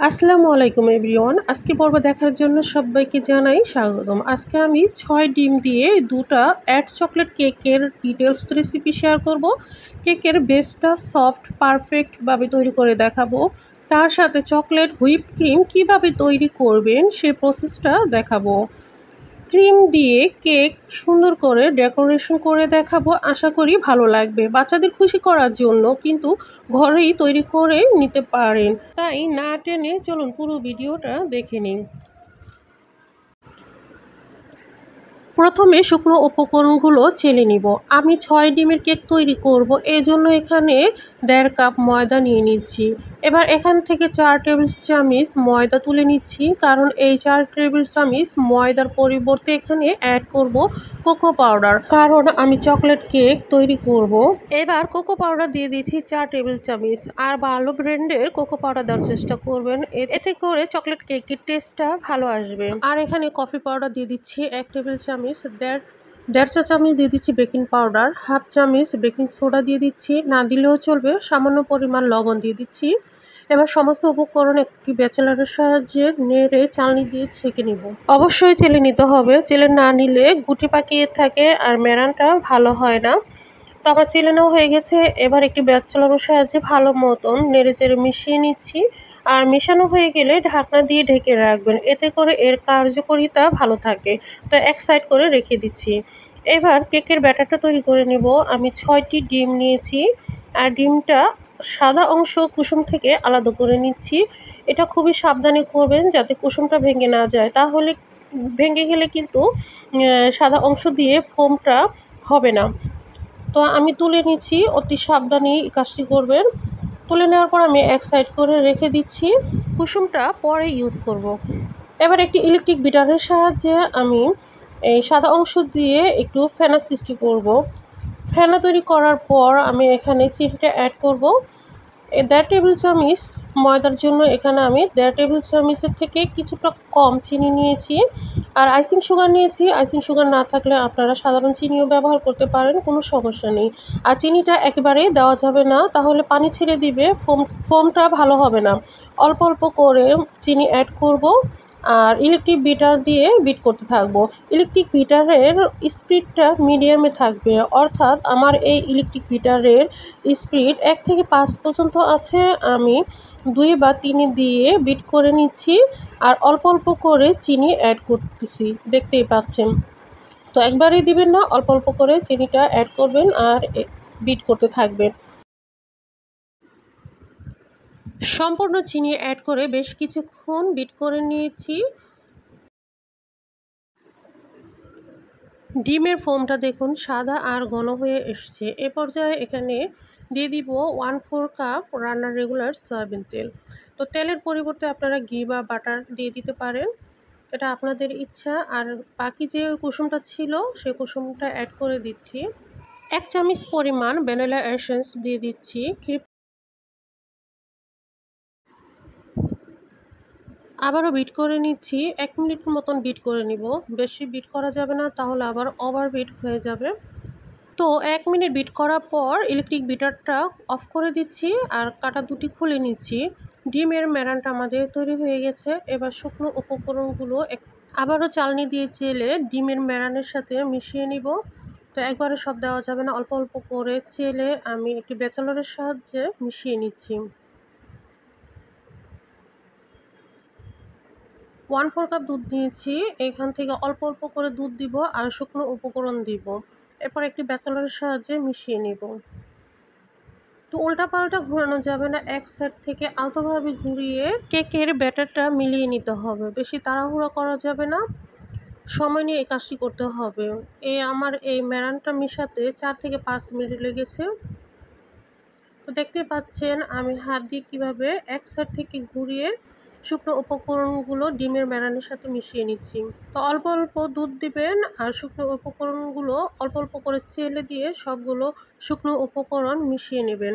আসসালামু আলাইকুম এভরিওয়ান। আজকে পর্ব দেখার জন্য সবাইকে জানাই স্বাগতম। আজকে আমি ৬ ডিম দিয়ে ২টা অ্যাড চকলেট কেকের ডিটেলস রেসিপি শেয়ার করব। কেকের বেসটা সফট পারফেক্টভাবে তৈরি করে দেখাবো। তার সাথে চকলেট হুইপ ক্রিম কিভাবে তৈরি করবেন সে প্রসেসটা দেখাবো। ক্রিম দিয়ে কেক সুন্দর করে ডেকোরেশন করে দেখাবো, আশা করি ভালো লাগবে। বাচ্চাদের খুশি করার জন্য কিন্তু ঘরেই তৈরি করে নিতে পারেন, তাই না টেনে চলুন পুরো ভিডিওটা দেখে নিন। প্রথমে শুকনো উপকরণগুলো চেলে নিব। আমি ৬ ডিমের কেক তৈরি করব, এজন্য এখানে ১.৫ কাপ ময়দা নিয়ে নিচ্ছি। এবার এখান থেকে ৪ টেবিল চামচ ময়দা তুলে নিচ্ছি, কারণ এই ৪ টেবিল চামচ ময়দার পরিবর্তে এখানে অ্যাড করব কোকো পাউডার, কারণ আমি চকলেট কেক তৈরি করব। এবার কোকো পাউডার দিয়ে দিচ্ছি ৪ টেবিল চামচ। আর ভালো ব্র্যান্ডের কোকো পাউডার দেওয়ার চেষ্টা করবেন, এতে করে চকলেট কেকের টেস্টটা ভালো আসবে। আর এখানে কফি পাউডার দিয়ে দিচ্ছি ১ টেবিল চামচ। দেড় চা চামচ দিয়ে দিচ্ছি বেকিং পাউডার, হাফ চামচ বেকিং সোডা দিয়ে দিচ্ছি, না দিলেও চলবে, সামান্য পরিমাণ লবণ দিয়ে দিচ্ছি। এবার সমস্ত উপকরণ একটি ব্যাচেলারের সাহায্যে নেড়ে চালনি দিয়ে ছেঁকে নিব। অবশ্যই চেলে নিতে হবে, চেলে না নিলে গুটি পাকিয়ে থাকে আর মেরানটা ভালো হয় না। তো আমার চেলে নেওয়া হয়ে গেছে। এবার একটি ব্যাচেলারের সাহায্যে ভালো মতন নেড়ে চেড়ে মিশিয়ে নিচ্ছি। আর মেশানো হয়ে গেলে ঢাকনা দিয়ে ঢেকে রাখবেন, এতে করে এর কার্যকারিতা ভালো থাকে। তো এক সাইড করে রেখে দিচ্ছি। এবার কেকের ব্যাটারটা তৈরি করে নেব। আমি ৬টি ডিম নিয়েছি, আর ডিমটা সাদা অংশ কুসুম থেকে আলাদা করে নিচ্ছি। এটা খুবই সাবধানে করবেন যাতে কুসুমটা ভেঙে না যায়, তাহলে ভেঙে গেলে কিন্তু সাদা অংশ দিয়ে ফোমটা হবে না। তো আমি তুলে নিচ্ছি, অতি সাবধানেই কাজটি করবেন। তুলে নেওয়ার পর আমি এক সাইড করে রেখে দিচ্ছি, কুসুমটা পরে ইউজ করব। এবার একটি ইলেকট্রিক বিটারের সাহায্যে আমি এই সাদা অংশ দিয়ে একটু ফেনা সৃষ্টি করব। ফেনা তৈরি করার পর আমি এখানে চিনিটা অ্যাড করব। ১.৫ টেবিল চামচ ময়দার জন্য এখানে আমি ১.৫ টেবিল চামচের থেকে কিছুটা কম চিনি নিয়েছি। আর আইসিং সুগার নিয়েছি। আইসিং সুগার না থাকলে আপনারা সাধারণ চিনিও ব্যবহার করতে পারেন, কোনো সমস্যা নেই। আর চিনিটা একেবারেই দেওয়া যাবে না, তাহলে পানি ছেড়ে দিবে, ফোমটা ভালো হবে না। অল্প অল্প করে চিনি অ্যাড করব আর ইলেকট্রিক বিটার দিয়ে বিট করতে থাকবো। ইলেকট্রিক বিটারের স্পিডটা মিডিয়ামে থাকবে, অর্থাৎ আমার এই ইলেকট্রিক বিটারের স্পিড ১ থেকে ৫ পর্যন্ত আছে। আমি ২ বা ৩ দিয়ে বিট করে নিচ্ছি আর অল্প অল্প করে চিনি অ্যাড করতেছি, দেখতেই পাচ্ছেন। তো একবারেই দিবেন না, অল্প অল্প করে চিনিটা অ্যাড করবেন আর বিট করতে থাকবেন। সম্পূর্ণ চিনি অ্যাড করে বেশ কিছুক্ষণ বিট করে নিয়েছি। ডিমের ফোমটা দেখুন সাদা আর ঘন হয়ে এসছে। এ পর্যায়ে এখানে দিয়ে দিব 1/4 কাপ রান্নার রেগুলার সয়াবিন তেল। তো তেলের পরিবর্তে আপনারা ঘি বা বাটার দিয়ে দিতে পারেন, এটা আপনাদের ইচ্ছা। আর বাকি যে কুসুমটা ছিল সে কুসুমটা অ্যাড করে দিচ্ছি। ১ চামচ পরিমাণ ভ্যানিলা এসেন্স দিয়ে দিচ্ছি। আবারও বিট করে নিচ্ছি, ১ মিনিট মতন বিট করে নিব। বেশি বিট করা যাবে না, তাহলে আবার ওভার বিট হয়ে যাবে। তো ১ মিনিট বিট করার পর ইলেকট্রিক বিটারটা অফ করে দিচ্ছি আর কাটা দুটি খুলে নিচ্ছি। ডিমের মেরানটা আমাদের তৈরি হয়ে গেছে। এবার শুকনো উপকরণগুলো আবারও চালনি দিয়ে চেলে ডিমের মেরানের সাথে মিশিয়ে নিব। তো একবারে সব দেওয়া যাবে না, অল্প অল্প করে চেলে আমি একটি ব্যাচেলরের সাহায্যে মিশিয়ে নিচ্ছি। 1/4 কাপ দুধ নিয়েছি, এখান থেকে অল্প অল্প করে দুধ দিব আর শুকনো উপকরণ দিব। এরপর একটি ব্যাচেলরের সাহায্যে মিশিয়ে নেব। তো উল্টাপাল্টা ঘোরানো যাবে না, এক সাইড থেকে আলতোভাবে ঘুরিয়ে কেকের ব্যাটারটা মিলিয়ে নিতে হবে। বেশি তাড়াহুড়া করা যাবে না, সময় নিয়ে এই কাজটি করতে হবে। আমার এই মেরানটা মিশাতে ৪ থেকে ৫ মিনিট লেগেছে। তো দেখতে পাচ্ছেন আমি হাত দিয়ে কীভাবে এক সাইড থেকে ঘুরিয়ে শুকনো উপকরণগুলো ডিমের মেরানের সাথে মিশিয়ে নিচ্ছি। তো অল্প অল্প দুধ দিবেন আর শুকনো উপকরণগুলো অল্প অল্প করে চেলে দিয়ে সবগুলো শুকনো উপকরণ মিশিয়ে নেবেন।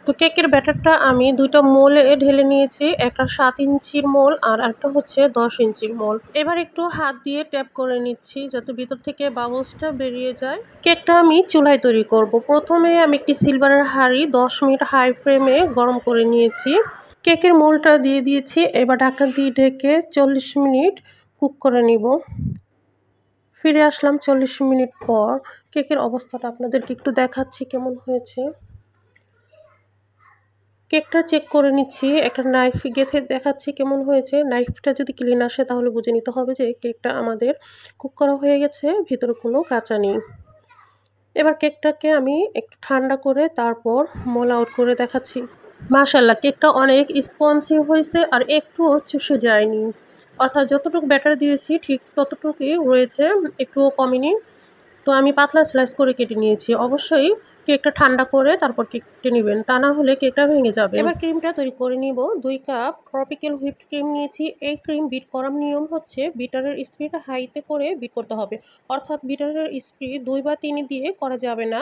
তো কেকের ব্যাটারটা আমি দুইটা মোলে ঢেলে নিয়েছি, একটা 7 ইঞ্চির মোল আর একটা হচ্ছে 10 ইঞ্চির মোল। এবার একটু হাত দিয়ে ট্যাপ করে নিচ্ছি যাতে ভিতর থেকে বাবলসটা বেরিয়ে যায়। কেকটা আমি চুলায় তৈরি করব। প্রথমে আমি একটি সিলভারের হাঁড়ি 10 মিনিট হাই ফ্লেমে গরম করে নিয়েছি। কেকের মোলটা দিয়ে দিয়েছি, এবার ঢাকনা দিয়ে ঢেকে 40 মিনিট কুক করে নিব। ফিরে আসলাম 40 মিনিট পর। কেকের অবস্থাটা আপনাদেরকে একটু দেখাচ্ছি কেমন হয়েছে। কেকটা চেক করে নিচ্ছি, একটা নাইফ গেঁথে দেখাচ্ছি কেমন হয়েছে। নাইফটা যদি ক্লিন আসে তাহলে বুঝে নিতে হবে যে কেকটা আমাদের কুক করা হয়ে গেছে, ভিতরে কোনো কাঁচা নেই। এবার কেকটাকে আমি একটু ঠান্ডা করে তারপর মোল আউট করে দেখাচ্ছি। মাশাআল্লাহ, কেকটা অনেক স্পঞ্জি হয়েছে আর একটুও চুষে যায়নি। অর্থাৎ যতটুকু ব্যাটার দিয়েছি ঠিক ততটুকুই রয়েছে, একটুও কমেনি। তো আমি পাতলা স্লাইস করে কেটে নিয়েছি। অবশ্যই কেকটা ঠান্ডা করে তারপর কেটে নেবেন, তা না হলে কেকটা ভেঙে যাবে। এবার ক্রিমটা তৈরি করে নিব। 2 কাপ ট্রপিক্যাল হুইপড ক্রিম নিয়েছি। এই ক্রিম বিট করার নিয়ম হচ্ছে বিটারের স্পিড হাইতে করে বিট করতে হবে। অর্থাৎ বিটারের স্পিড 2 বা 3 দিয়ে করা যাবে না,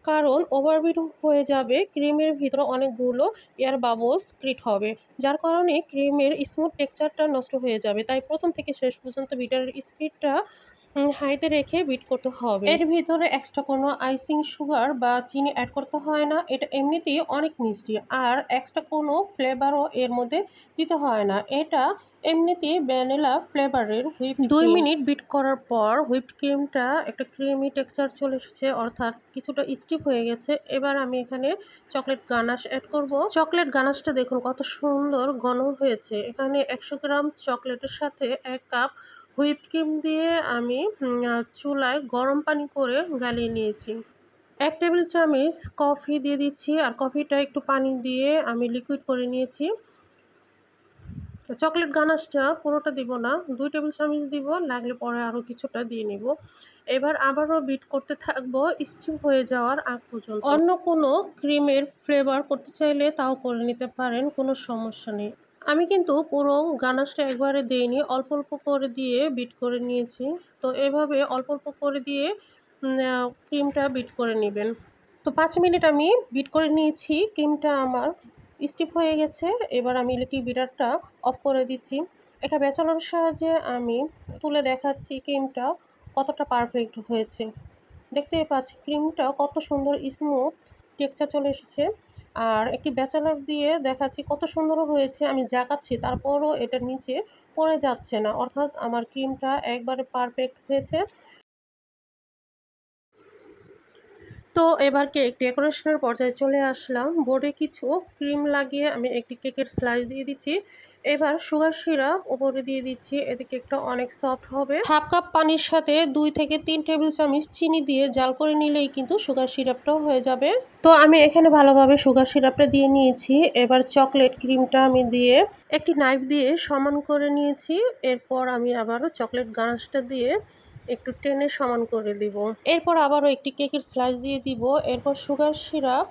কারণ ওভারবিট হয়ে যাবে। ক্রিমের ভিতরে অনেকগুলো এয়ার বাবলস ক্রিয়েট হবে, যার কারণে ক্রিমের স্মুথ টেক্সচারটা নষ্ট হয়ে যাবে। তাই প্রথম থেকে শেষ পর্যন্ত বিটারের স্পিডটা হাইতে রেখে বিট করতে হবে। এর ভিতরে এক্সট্রা কোনো আইসিং সুগার বা চিনি অ্যাড করতে হয় না, এটা এমনিতেই অনেক মিষ্টি। আর এক্সট্রা কোনো ফ্লেভারও এর মধ্যে দিতে হয় না, এটা এমনিতেই ভ্যানিলা ফ্লেভারের। 2 মিনিট বিট করার পর হুইপড ক্রিমটা একটা ক্রিমি টেক্সচার চলে এসেছে, অর্থাৎ কিছুটা স্টিফ হয়ে গেছে। এবার আমি এখানে চকলেট গানাশ অ্যাড করব। চকলেট গানাশটা দেখুন কত সুন্দর ঘন হয়েছে। এখানে 100 গ্রাম চকলেটের সাথে 1 কাপ হুইপড ক্রিম দিয়ে আমি চুলায় গরম পানি করে গালিয়ে নিয়েছি। 1 টেবিল চামচ কফি দিয়ে দিচ্ছি, আর কফিটা একটু পানি দিয়ে আমি লিকুইড করে নিয়েছি। চকলেট গানাশটা পুরোটা দিব না, 2 টেবিল চামচ দিব, লাগলে পরে আরও কিছুটা দিয়ে নিব। এবার আবারও বিট করতে থাকবো স্টিম হয়ে যাওয়ার আগ পর্যন্ত। অন্য কোনো ক্রিমের ফ্লেভার করতে চাইলে তাও করে নিতে পারেন, কোনো সমস্যা নেই। আমি কিন্তু পুরো গানাশটা একবারে দিইনি, অল্প অল্প করে দিয়ে বিট করে নিয়েছি। তো এভাবে অল্প অল্প করে দিয়ে ক্রিমটা বিট করে নেবেন। তো 5 মিনিট আমি বিট করে নিয়েছি, ক্রিমটা আমার স্টিফ হয়ে গেছে। এবার আমি ইলেকট্রিক বিটারটা অফ করে দিচ্ছি। একটা ব্যাচলারের সাহায্যে আমি তুলে দেখাচ্ছি ক্রিমটা কতটা পারফেক্ট হয়েছে। দেখতেই পাচ্ছি ক্রিমটা কত সুন্দর স্মুথ টেক্সচার চলে এসেছে। আর একটি ব্যাচলার দিয়ে দেখাচ্ছি কত সুন্দর হয়েছে। আমি জাগাচ্ছি তারপরও এটার নিচে পড়ে যাচ্ছে না, অর্থাৎ আমার ক্রিমটা একবারে পারফেক্ট হয়েছে। তো এবার কেক ডেকোরেশনের পর্যায়ে চলে আসলাম। বোর্ডে কিছু ক্রিম লাগিয়ে আমি একটি কেকের স্লাইস দিয়ে দিচ্ছি। এবার সুগার সিরাপ ওপরে দিয়ে দিচ্ছি, এতে কেকটা অনেক সফট হবে। হাফ কাপ পানির সাথে 2 থেকে 3 টেবিল চামচ চিনি দিয়ে জাল করে নিলেই কিন্তু সুগার সিরাপটাও হয়ে যাবে। তো আমি এখানে ভালোভাবে সুগার সিরাপটা দিয়ে নিয়েছি। এবার চকলেট ক্রিমটা আমি দিয়ে একটি নাইফ দিয়ে সমান করে নিয়েছি। এরপর আমি আবারও চকলেট গানাশটা দিয়ে একটু টেনে সমান করে দিব। এরপর আবারও একটি কেকের স্লাইস দিয়ে দিব। এরপর sugar syrup,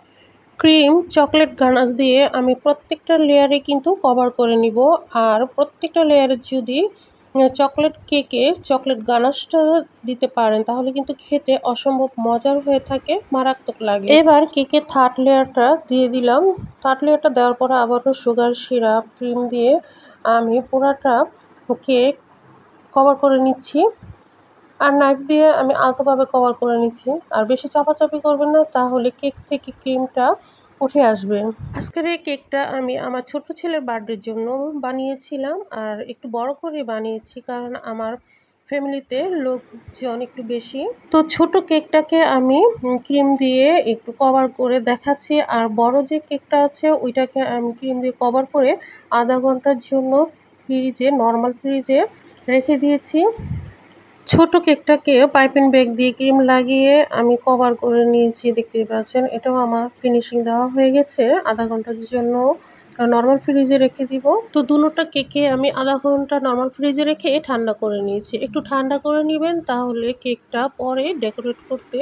cream, chocolate ganache দিয়ে আমি প্রত্যেকটা লেয়ারে কিন্তু কভার করে নিব। আর প্রত্যেকটা লেয়ারে যদি চকলেট কেকে চকলেট গানাশটা দিতে পারেন তাহলে কিন্তু খেতে অসম্ভব মজার হয়ে থাকে, মারাত্মক লাগে। এবার কেকের থার্ড লেয়ারটা দিয়ে দিলাম। থার্ড লেয়ারটা দেওয়ার পরে আবারও সুগার সিরাপ, ক্রিম দিয়ে আমি পুরাটা কেক কভার করে নিচ্ছি। আর নাইফ দিয়ে আমি আলতোভাবে কভার করে নিচ্ছি। আর বেশি চাপাচাপি করবেন না, তাহলে কেক থেকে ক্রিমটা উঠে আসবে। আজকের এই কেকটা আমি আমার ছোট ছেলের বার্থডের জন্য বানিয়েছিলাম, আর একটু বড় করে বানিয়েছি কারণ আমার ফ্যামিলিতে লোকজন একটু বেশি। তো ছোট কেকটাকে আমি ক্রিম দিয়ে একটু কভার করে দেখাচ্ছি, আর বড় যে কেকটা আছে ওইটাকে আমি ক্রিম দিয়ে কভার করে আধা ঘন্টার জন্য নর্মাল ফ্রিজে রেখে দিয়েছি। ছোট কেকটাকে পাইপিং ব্যাগ দিয়ে ক্রিম লাগিয়ে আমি কভার করে নিয়েছি, দেখতেই পাচ্ছেন। এটাও আমার ফিনিশিং দেওয়া হয়ে গেছে। আধা ঘন্টার জন্য নর্মাল ফ্রিজে রেখে দিব। তো দুটোটা কেকে আমি আধা ঘন্টা নর্মাল ফ্রিজে রেখে ঠান্ডা করে নিয়েছি। একটু ঠান্ডা করে নেবেন, তাহলে কেকটা পরে ডেকোরেট করতে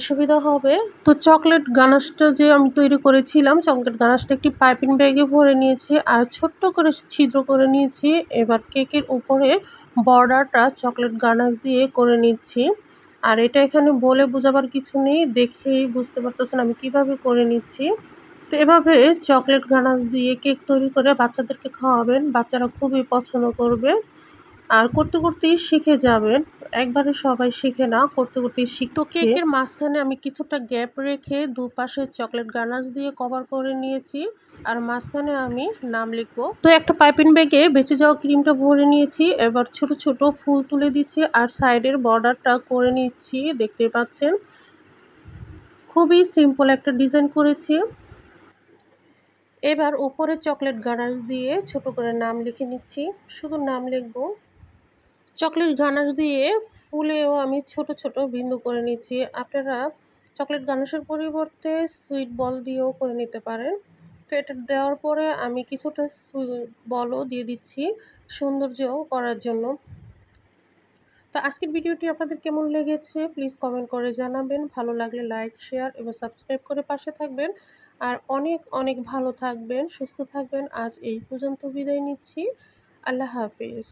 সুবিধা হবে। তো চকলেট গানাশটা যে আমি তৈরি করেছিলাম, চকলেট গানাশটা একটি পাইপিং ব্যাগে ভরে নিয়েছি আর ছোট্ট করে ছিদ্র করে নিয়েছি। এবার কেকের উপরে বর্ডারটা চকলেট গানাশ দিয়ে করে নিচ্ছি। আর এটা এখানে বলে বোঝাবার কিছু নেই, দেখেই বুঝতে পারতেছেন আমি কিভাবে করে নিচ্ছি। তো এভাবে চকলেট গানাশ দিয়ে কেক তৈরি করে বাচ্চাদেরকে খাওয়াবেন, বাচ্চারা খুবই পছন্দ করবে। আর করতে করতেই শিখে যাবেন, একবারে সবাই শিখে না, করতে করতেই শিখে। তো কেকের মাঝখানে আমি কিছুটা গ্যাপ রেখে দুপাশে চকলেট গানাশ দিয়ে কভার করে নিয়েছি, আর মাঝখানে আমি নাম লিখবো। তো একটা পাইপিং ব্যাগে বেঁচে যাওয়া ক্রিমটা ভরে নিয়েছি, এবার ছোট ছোট ফুল তুলে দিচ্ছি আর সাইডের বর্ডারটা করে নিচ্ছি। দেখতে পাচ্ছেন খুবই সিম্পল একটা ডিজাইন করেছি। এবার উপরে চকলেট গানাশ দিয়ে ছোট করে নাম লিখে নিচ্ছি, শুধু নাম লিখবো। চকলেট গানাশ দিয়ে ফুলেও আমি ছোট ছোট বিন্দু করে নিচ্ছি। আপনারা চকলেট গানাশের পরিবর্তে সুইট বল দিয়েও করে নিতে পারেন। তো এটা দেওয়ার পরে আমি কিছুটা সুইট বলও দিয়ে দিচ্ছি সৌন্দর্য করার জন্য। তো আজকের ভিডিওটি আপনাদের কেমন লেগেছে প্লিজ কমেন্ট করে জানাবেন। ভালো লাগলে লাইক, শেয়ার এবং সাবস্ক্রাইব করে পাশে থাকবেন। আর অনেক অনেক ভালো থাকবেন, সুস্থ থাকবেন। আজ এই পর্যন্ত বিদায় নিচ্ছি। আল্লাহ হাফিজ।